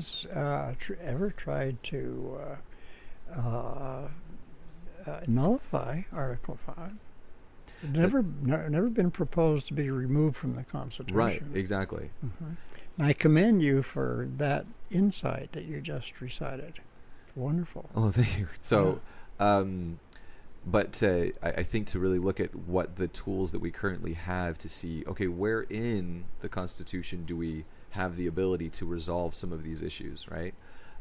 one's ever tried to nullify Article 5. It's never been proposed to be removed from the Constitution. Right, exactly. And I commend you for that insight that you just recited. It's wonderful. Oh, thank you. So, but I think to really look at what the tools that we currently have to see, okay, where in the Constitution do we have the ability to resolve some of these issues, right?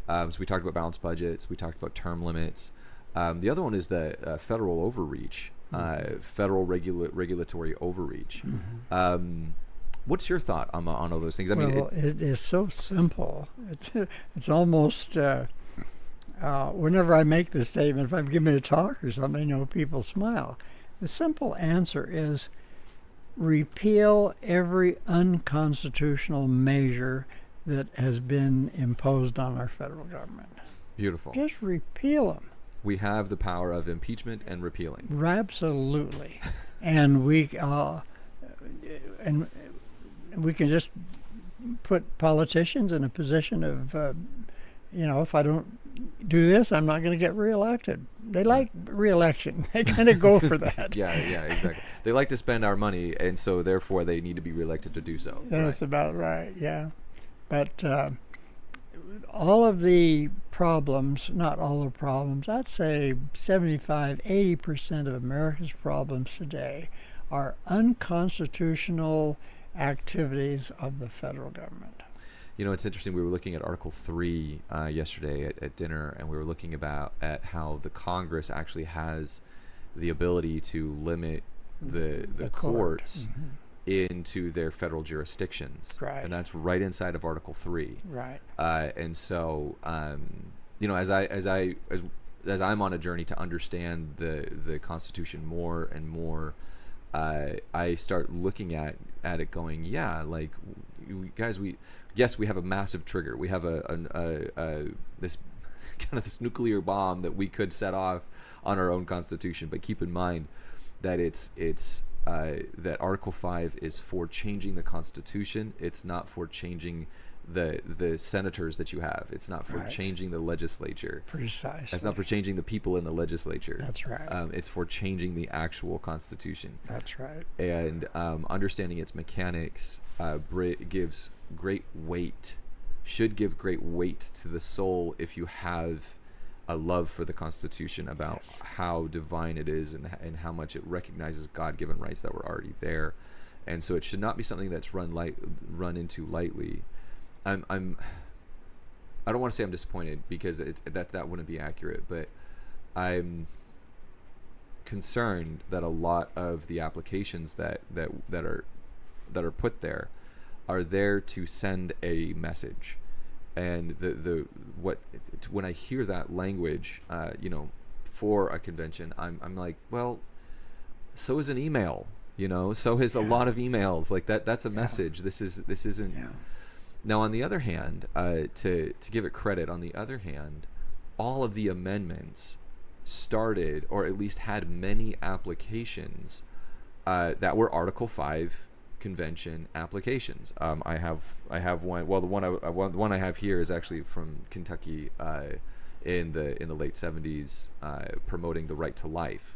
So we talked about balanced budgets. We talked about term limits. The other one is the federal overreach. Federal regulatory overreach. What's your thought on all those things? I mean, it is so simple. It's almost whenever I make this statement, if I'm giving a talk or something, people smile. The simple answer is repeal every unconstitutional measure that has been imposed on our federal government. Beautiful. Just repeal them. We have the power of impeachment and repealing. Absolutely. And we can just put politicians in a position of, if I don't do this, I'm not going to get reelected. They like reelection. They kind of go for that. Yeah, exactly. They like to spend our money, and so therefore they need to be reelected to do so. That's about right, yeah. But all of the problems, not all the problems, I'd say 75-80% of America's problems today are unconstitutional activities of the federal government. It's interesting. We were looking at Article 3 yesterday at dinner, and we were looking at how the Congress actually has the ability to limit the courts into their federal jurisdictions. Right. And that's right inside of Article 3. Right. And so, as I'm on a journey to understand the Constitution more and more, I start looking at it going, yeah, like, guys, we have a massive trigger. We have this kind of this nuclear bomb that we could set off on our own Constitution. But keep in mind that that Article 5 is for changing the Constitution. It's not for changing the senators that you have. It's not for changing the legislature. Precisely. It's not for changing the people in the legislature. That's right. It's for changing the actual Constitution. That's right. And understanding its mechanics gives great weight, should give great weight to the soul if you have a love for the Constitution, about how divine it is and how much it recognizes God-given rights that were already there. And so it should not be something that's run into lightly. I don't want to say I'm disappointed, because that wouldn't be accurate, but I'm concerned that a lot of the applications that are put there are there to send a message. And when I hear that language, for a convention, I'm like, well, so is an email, so is a lot of emails like that. That's a message. This isn't. Yeah. Now, on the other hand, to give it credit, on the other hand, all of the amendments started, or at least had many applications that were Article 5 convention applications. I have one. Well, the one I have here is actually from Kentucky in the late 70s, promoting the right to life.